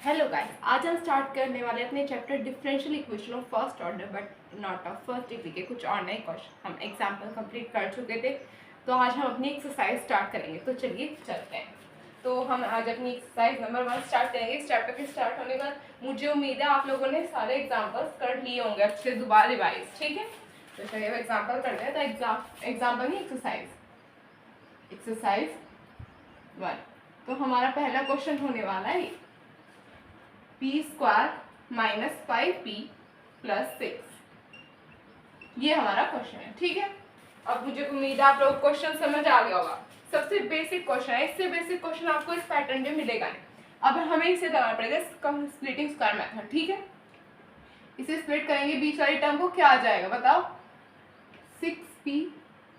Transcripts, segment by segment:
Hello guys, आज हम start करने वाले अपने chapter differential equation of first order but not of first degree के कुछ और नए क्वेश्चन। हम एग्जाम्पल कंप्लीट कर चुके थे, तो आज हम अपनी एक्सरसाइज स्टार्ट करेंगे। तो चलिए चलते हैं। तो हम आज अपनी एक्सरसाइज नंबर 1 स्टार्ट करेंगे। इस चैप्टर के स्टार्ट होने के बाद मुझे उम्मीद है आप लोगों ने सारे एग्जाम्पल्स कर लिए होंगे अच्छे से, दोबारा रिवाइज। ठीक है, तो चलिए एग्जाम्पल करते हैं। तो एग्जाम्पल नहीं, एक्सरसाइज 1। तो हमारा पहला क्वेश्चन होने वाला है p² माइनस 5p प्लस 6। ये हमारा क्वेश्चन है। ठीक है, अब मुझे उम्मीद है आप लोग क्वेश्चन समझ आ गया होगा। सबसे बेसिक क्वेश्चन है, इससे बेसिक क्वेश्चन आपको इस पैटर्न में मिलेगा नहीं। अब हमें इसे करना पड़ेगा स्प्लिटिंग स्क्वायर मेथड। ठीक है, इसे स्प्लिट करेंगे, बीच वाली टर्म को क्या आ जाएगा बताओ? 6p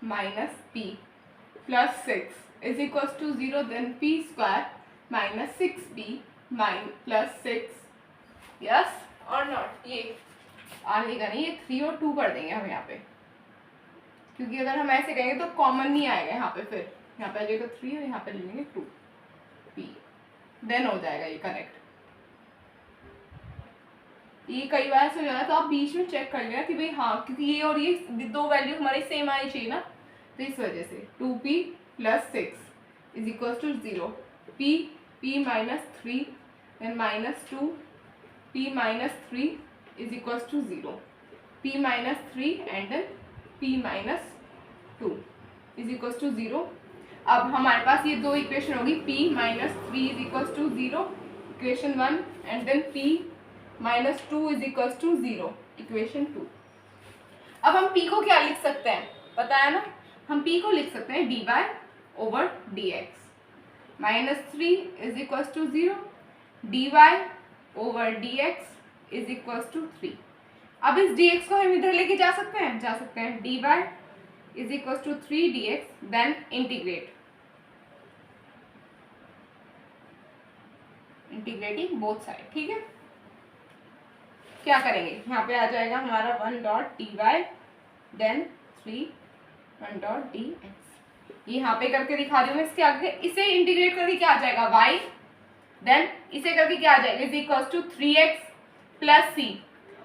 minus p plus 6 is equal to 0। Then p² minus 6p plus 6। Yes और नॉट? ये आएगा नहीं, ये 3 और 2 कर देंगे हम यहाँ पे, क्योंकि अगर हम ऐसे करेंगे तो कॉमन नहीं आएगा यहाँ पे। फिर यहाँ पे आ जाएगा 3 और यहाँ पे ले लेंगे 2p, देन हो जाएगा ये करेक्ट। ये कई बार ऐसा हो जाता है, तो आप बीच में चेक कर लेना कि भाई हाँ, क्योंकि ये और ये दो वैल्यू हमारी सेम आनी चाहिए ना, तो इस वजह से 2p plus 6 is equal to 0। p minus 3 then minus 2p minus 3 is equal to 0। p minus 3 and then p minus 2 is equal to 0। अब हमारे पास ये दो इक्वेशन होगी, p minus 3 is equal to 0 equation 1 and then p minus 2 is equal to 0 equation 2। अब हम p को क्या लिख सकते हैं पता है ना? हम p को लिख सकते हैं dy over dx। Minus 3 is equal to 0, dy over dx is equal to 3। अब इस dx को हम इधर लेके जा सकते हैं, dy is equal to 3 dx, then integrating both side. ठीक है, क्या करेंगे? यहाँ पे आ जाएगा हमारा 1 dot dy then 3 1 dot dx। ये यहाँ पे करके दिखा रही हूँ मैं। इसके आगे इसे इंटीग्रेट करके क्या आ जाएगा? y, देन इसे करके क्या आ जाएगा? Is equal to 3x plus c।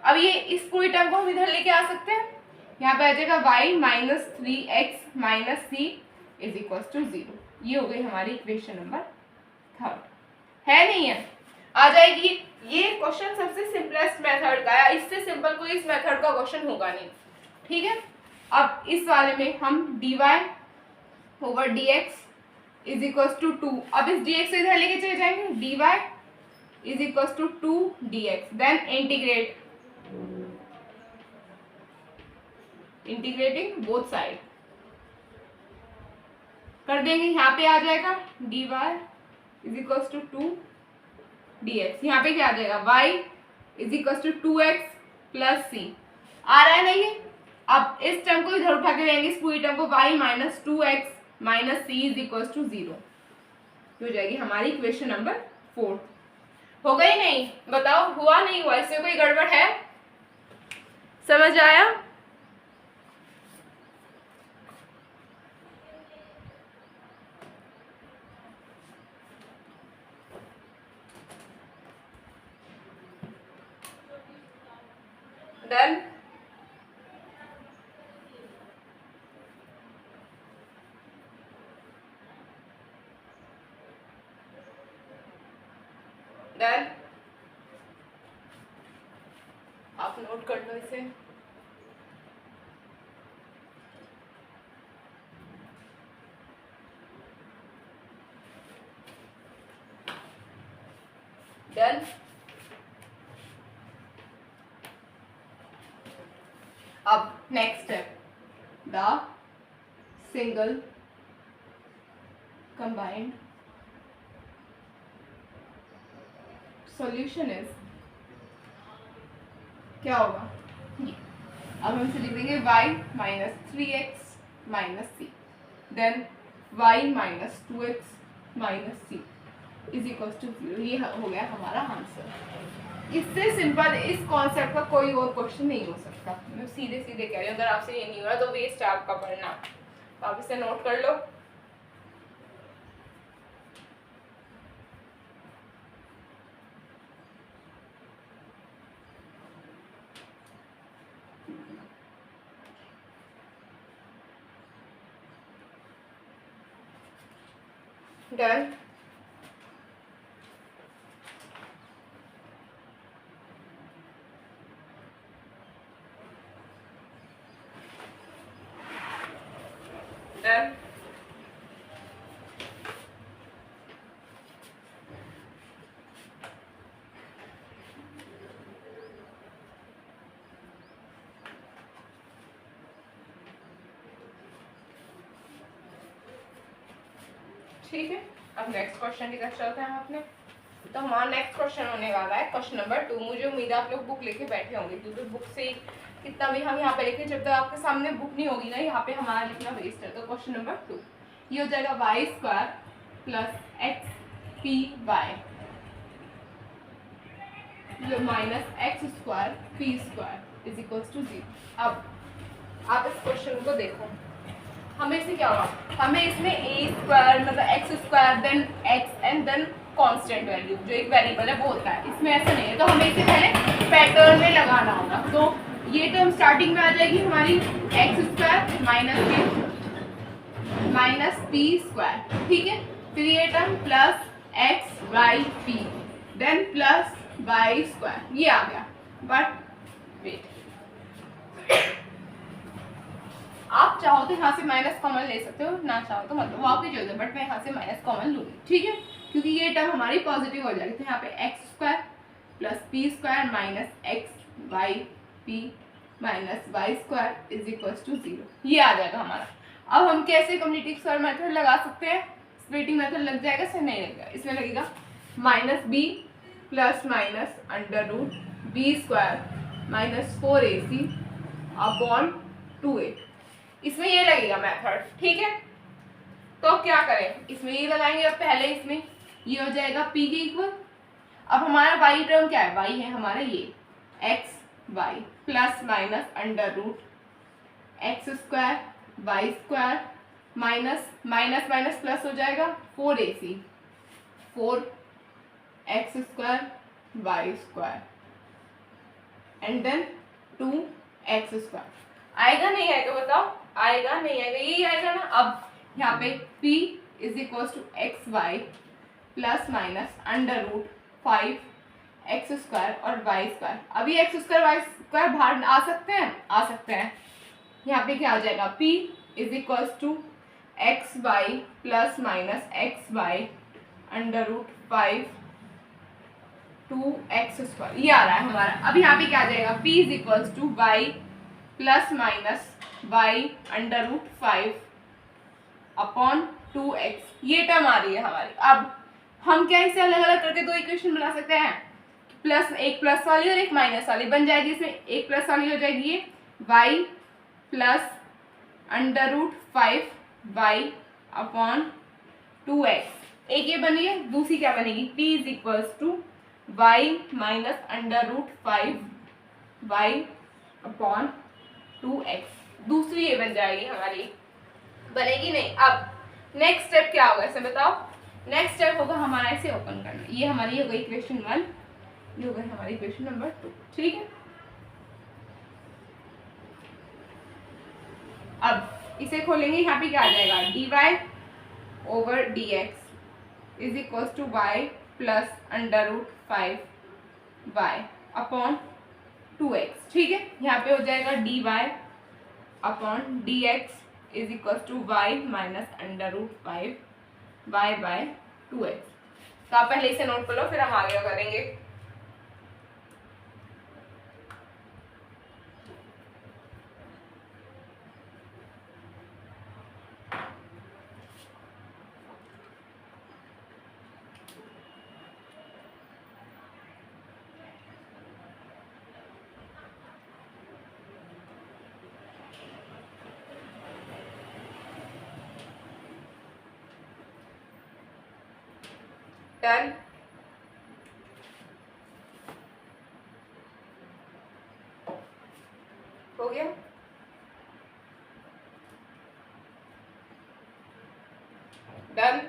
अब ये इस पूरी टर्म को हम इधर लेके आ सकते हैं, यहाँ पे आ जाएगा y minus 3x minus c is equal to 0। ये हो गई हमारी इक्वेशन नंबर 3 है, नहीं है? आ जाएगी। ये क्वेश्चन सबसे सिंपलेस्ट मेथड का है, इससे सिंपल कोई इस मेथड का क्वेश्चन होगा नहीं। ठीक है, अब इस वाले में हम dy over dx is equal to 2। अब इस dx से इधर लेके चले जाएंगे, dy is equal to 2 dx, then integrating both side कर देंगे। यहाँ पे आ जाएगा dy is equal to 2 dx, यहाँ पे क्या आ जाएगा? y is equal to 2x plus c। आ रहा है ना ये? अब इस टर्म को इधर उठा के लेंगे, इस पूरी टर्म को y minus 2x minus c is equal to 0। हो जाएगी हमारी इक्वेशन नंबर 4। हो गई नहीं? बताओ हुआ नहीं हुआ? इसमें कोई गड़बड़ है? समझ आया? डन? डन? आप नोट कर लो इसे। डन? अब next step, the single combined solution is, क्या होगा? ये अब हम इसे लिख देंगे y minus 3x minus c, then y minus 2x minus c is equal to 0। ये हो गया हमारा आंसर। इससे सिंपल इस कॉन्सेप्ट का कोई और क्वेश्चन नहीं हो सकता। मैं सीधे सीधे कह रही हूँ, अगर आपसे ये नहीं हो रहा तो वेस्ट है आपका पढ़ना। तो आप इसे नोट कर लो। डन। डन। ठीक है, अब नेक्स्ट क्वेश्चन की तरफ चलते हैं अपने। तो हमारा नेक्स्ट क्वेश्चन होने वाला है क्वेश्चन नंबर 2। मुझे उम्मीद है आप लोग बुक लेके बैठे होंगे, क्योंकि बुक से कितना भी हम यहाँ पे लिखें, जब तक आपके सामने बुक नहीं होगी ना, यहाँ पे हमारा लिखना वेस्ट है। तो क्वेश्चन नंबर 2 ये हो जाएगा y square plus x p y minus x square p square is equals to 0। अब आप इस क्वेश्चन को देखो, हमें इसमें क्या होगा, हमें इसमें ए स्क्वायर मतलब x square then x and then constant value जो एक वेरिएबल है वो होता है, इसमें ऐसा नहीं है। तो हमें इसे पहले पैटर्न में लगाना होगा। तो ये टर्म स्टार्टिंग में आ जाएगी हमारी x square minus p square, ठीक है। फिर ये term plus x y p then plus y square, ये आ गया। बट वेट, आप चाहो तो यहाँ से माइनस कॉमन ले सकते हो, ना चाहो तो मतलब वो आपकी चॉइस है, बट मैं यहाँ से माइनस कॉमन लूंगी, ठीक है, क्योंकि ये टर्म हमारी पॉजिटिव हो जाएगी। तो यहाँ पे x square plus p square minus x y p minus y square is equal to 0, ये आ जाएगा हमारा। अब हम कैसे कम्युनिटी स्क्वायर मेथड लगा सकते हैं, स्प्लिटिंग मेथड लग जाएगा, से नहीं लगेगा। इसमें लगेगा minus b plus minus under root b square minus 4ac upon 2a, इसमें ये लगेगा मेथड, ठीक है। तो क्या करें, इसमें ये लगाएंगे। अब पहले इसमें ये हो जाएगा p के इक्वल। अब हमारा y टर्म क्या है, y है हमारा ये x y plus minus under root x square y square minus minus minus plus हो जाएगा 4ac 4x square y square and then 2x square. आएगा नहीं आएगा बताओ, आएगा नहीं आएगा, यही आएगा ना। अब यहाँ पे p is equal to x y plus minus under root 5x square और वाई स्क्वायर। अभी एक्स स्क्वायर वाई स्क्वायर बाहर आ सकते हैं, आ सकते हैं। यहाँ पे क्या आ जाएगा, p is equal to x y plus minus x y under root 5 2x square, ये आ रहा है हमारा। अब यहाँ पे क्या आ जाएगा, p is equal to y plus minus y under root 5 upon 2x, ये टर्म आ रही है हमारी। अब हम क्या इसे अलग अलग करके दो इक्वेशन बना सकते हैं, प्लस एक प्लस वाली और एक माइनस वाली बन जाएगी। इसमें एक प्लस वाली हो जाएगी ये y plus under root 5y upon 2x, एक ये बनी है। दूसरी क्या बनेगी, p is equals to y minus under root 5y upon 2x, दूसरी ये बन जाएगी हमारी, बनेगी नहीं। अब नेक्स्ट स्टेप क्या होगा इसे बताओ। नेक्स्ट स्टेप होगा हमारा इसे ओपन करना। ये हमारी हो गई इक्वेशन 1, ये हो गई हमारी इक्वेशन नंबर 2, ठीक है। अब इसे खोलेंगे, यहाँ पे क्या आ जाएगा, dy over dx is equal to y plus under root 5y upon 2x, ठीक है। यहाँ पे हो जाएगा dy upon dx is equal to y minus under root 5y by 2x। तो आप पहले इसे नोट कर लो, फिर हम आगे करेंगे। डन। हो गया। डन।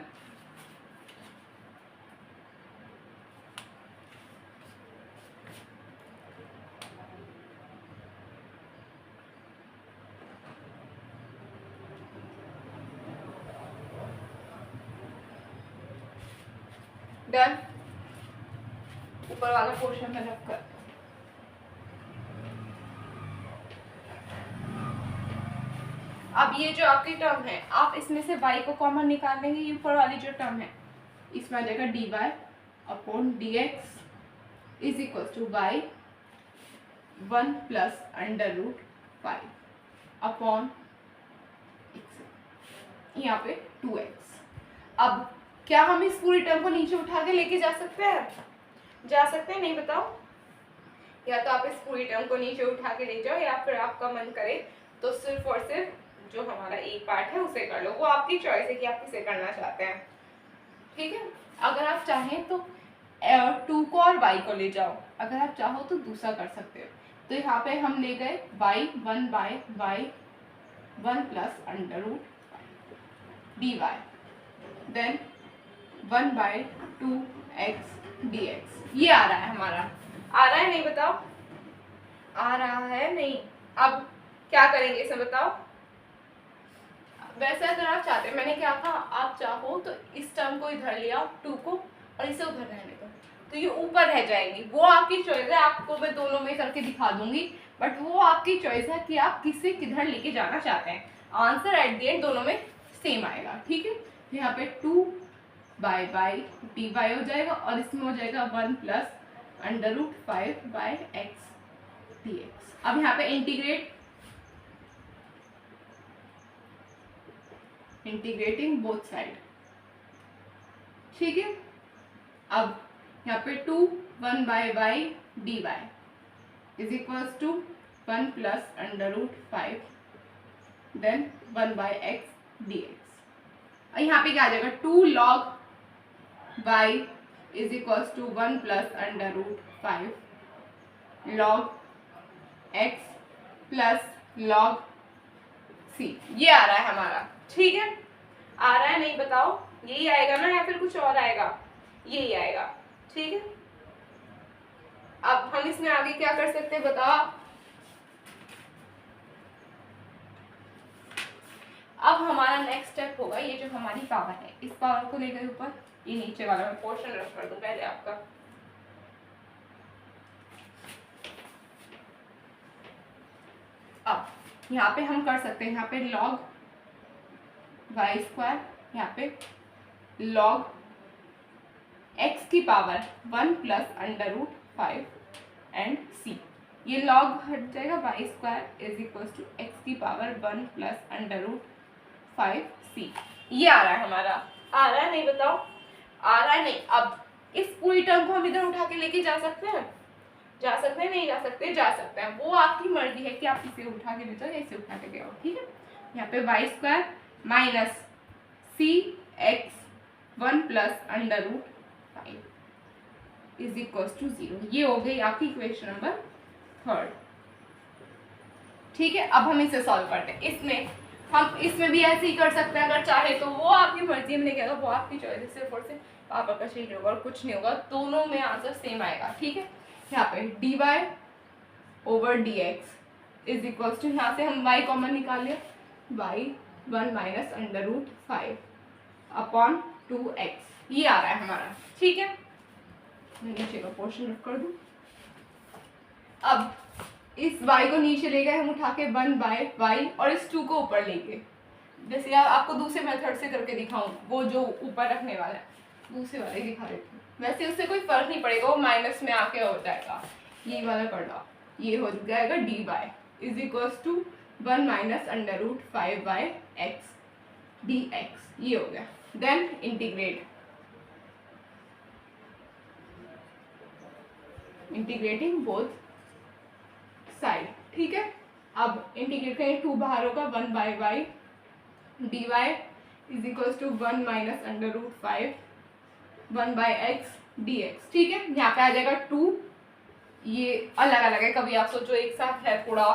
डन। ऊपर वाला पोर्शन में रखकर अब ये जो आपकी टर्म है, आप इसमें से y को कॉमन निकाल लेंगे। ये ऊपर वाली जो टर्म है इसमें आ जाएगा dy upon dx is equal to y 1 plus under root 5 upon यहाँ पे 2x। अब क्या हम इस पूरी टर्म को नीचे उठा के लेके जा सकते हैं? जा सकते हैं, नहीं बताओ? या तो आप इस पूरी टर्म को नीचे उठा के ले जाओ, या फिर आपका मन करे तो सिर्फ और सिर्फ जो हमारा एक पार्ट है उसे कर लो। वो आपकी चॉइस है कि आप किसे करना चाहते हैं, ठीक है। अगर आप चाहें तो 2 को और y को ले जाओ, अगर आप चाहो तो दूसरा कर सकते हो। तो यहाँ पे हम ले गए y 1 by y 1 plus under root dy, then 1 by 2x dx। ये आ रहा है हमारा, आ रहा है नहीं बताओ? आ रहा है नहीं? अब क्या करेंगे इसे बताओ? वैसे अगर आप चाहते हैं, मैंने क्या कहा, आप चाहो तो इस टर्म को इधर ले आओ 2 को, और इसे उधर रहने दो, तो ये ऊपर रह जाएगी। वो आपकी चॉइस है, आपको मैं दोनों में करके दिखा दूंगी, बट वो आपकी चॉइस है कि आप किसे किधर लेके जाना चाहते हैं। आंसर एट द एंड दोनों में सेम आएगा, ठीक है। यहाँ पे 2 बाय dy हो जाएगा, और इसमें हो जाएगा 1 plus under root 5 by x dx। अब यहाँ पे इंटीग्रेटिंग बोथ साइड, ठीक है। अब यहाँ पे 2 1 by y dy is equals to 1 plus under root 5 then 1 by x dx। और यहाँ पे क्या आ जाएगा? 2 log y is equals to 1 plus under root 5 log x plus log c। ये आ रहा है हमारा, ठीक है। आ रहा है नहीं बताओ? यही आएगा ना, या फिर कुछ और आएगा? यही आएगा, ठीक है। अब हम इसमें आगे क्या कर सकते हैं बताओ? अब हमारा नेक्स्ट स्टेप होगा, ये जो हमारी पावर है, इस पावर को लेकर ऊपर, ये नीचे वाला मैं पोर्शन रख कर दूं पहले आपका। अब यहाँ पे हम कर सकते हैं, यहाँ पे log y स्क्वायर, यहाँ पे log x की power 1 plus under root 5 and c। ये log हट जाएगा, y square is equal to x की power 1 plus under root 5c। ये आ रहा है हमारा, आ रहा है नहीं बताओ? आ रहा है नहीं? अब इस पूरी टर्म को हम इधर उठा के लेके जा सकते हैं? जा सकते हैं, नहीं जा सकते? जा सकते हैं। वो आपकी मर्जी है कि आप इसे उठा के ले जाओ या इसे उठा के ले आओ, ठीक है। यहाँ पे y square minus c x 1 plus under root 5 is equal to 0। ये हो गई आपकी इक्वेशन नंबर 3, ठीक है। अब हम इसे सॉल्व करते हैं। हम इसमें भी ऐसे ही कर सकते हैं अगर चाहे तो, वो आपकी मर्जी में, क्या वो आपकी चॉइस, सिर्फ और सिर्फ पापा का चेंज होगा और कुछ नहीं होगा, दोनों में आंसर सेम आएगा, ठीक है। यहाँ पे dy over dx is equal to, यहाँ से हम y कॉमन निकाल लिया, y 1 minus under root 5 upon 2x। ये आ रहा है हमारा, ठीक है। मैं नीचे का पोर्शन रख कर दूं। अब इस y को नीचे ले गए हम उठा के 1 बाय y, और इस 2 को ऊपर लेके, जैसे आपको दूसरे मेथड से करके दिखाऊं, वो जो ऊपर रखने वाला है दूसरे वाले दिखा देती हूँ। वैसे उससे कोई फर्क नहीं पड़ेगा, वो माइनस में आके हो जाएगा, ये वाला कर लो। ये हो जाएगा dy is equal to 1 minus under root 5 by x dx। ये हो गया। देन इंटीग्रेटिंग बोथ साइड, ठीक है। अब इंटीग्रेट करें, 2 बाहर होगा, 1 by y dy is equal to 1 minus under root 5 1 by x dx, ठीक है। यहाँ पे आ जाएगा 2, ये अलग अलग है, कभी आप सोचो एक साथ है, थोड़ा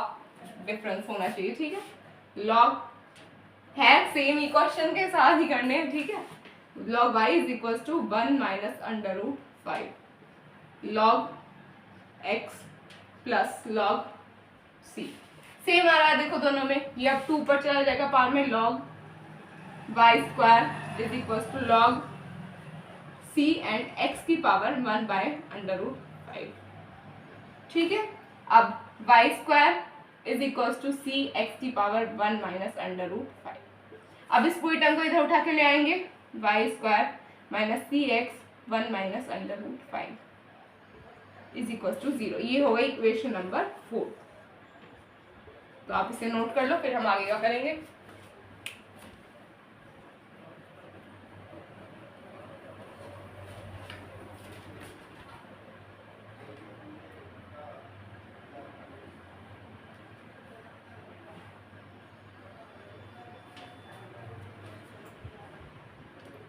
डिफरेंस होना चाहिए, ठीक है। log है सेम इक्वेशन के साथ ही करने हैं, ठीक है। log y is equal to 1 minus under root 5 log x plus log c। Same आ रहा है देखो दोनों में। ये अब 2 पर चला जाएगा पार में, log y square is equal to log c and x की पावर 1/√5। ठीक है, अब y square is equals to c x की पावर 1 माइनस √5। अब इस पूरी टर्म को इधर उठा के ले आएंगे, y square minus c x 1 minus √5 is equals to 0। ये हो गई इक्वेशन नंबर 4। तो आप इसे नोट कर लो, फिर हम आगे क्या करेंगे।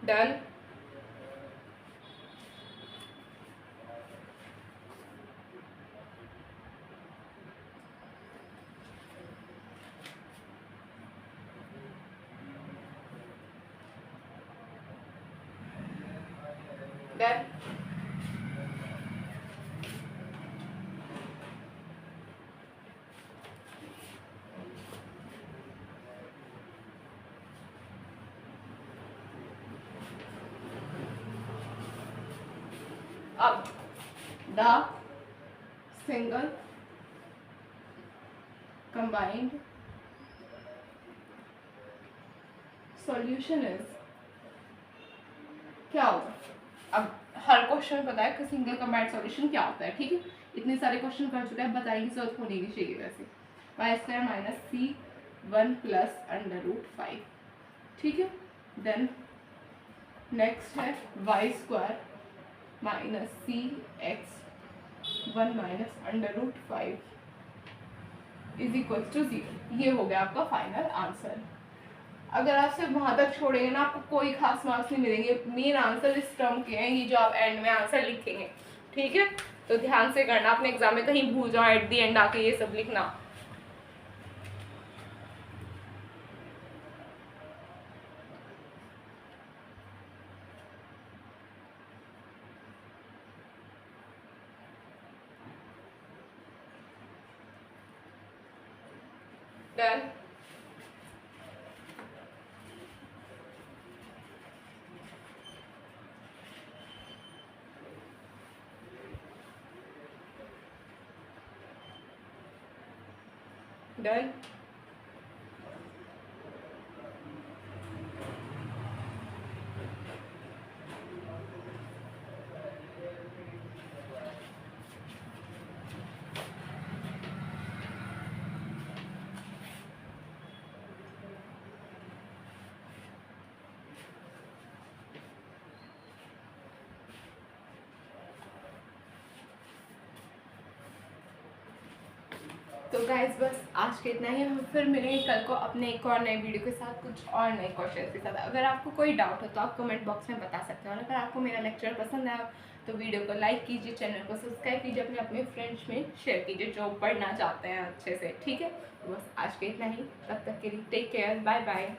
डन। डन। अब the single combined solution is, क्या होगा। अब हर क्वेश्चन पता है कि सिंगल कंबाइंड सॉल्यूशन क्या होता है। ठीक है, इतने सारे क्वेश्चन कर चुके हैं, बताने की जरूरत होनी भी चाहिए वैसे। Y square minus c 1 plus √5। ठीक है, देन नेक्स्ट है y square minus c x 1 minus √5 is equal to 0। ये हो गया आपका फाइनल आंसर। अगर आप सिर्फ वहां तक छोड़ेंगे ना, आपको कोई खास मार्क्स नहीं मिलेंगे। मेन आंसर इस टर्म के हैं, ये जो आप एंड में आंसर लिखेंगे। ठीक है, तो ध्यान से करना, अपने एग्जाम में कहीं भूल जाओ एट दी एंड आके ये सब लिखना। डन। डन। तो गाइज बस आज के इतना ही। हम फिर मिलेंगे कल को अपने एक और नए वीडियो के साथ, कुछ और नए क्वेश्चन के साथ। अगर आपको कोई डाउट हो तो आप कमेंट बॉक्स में बता सकते हो। और अगर आपको मेरा लेक्चर पसंद आया तो वीडियो को लाइक कीजिए, चैनल को सब्सक्राइब कीजिए, अपने फ्रेंड्स में शेयर कीजिए जो पढ़ना चाहते हैं अच्छे से। ठीक है, तो बस आज के इतना ही। तब तक के लिए टेक केयर, बाय बाय।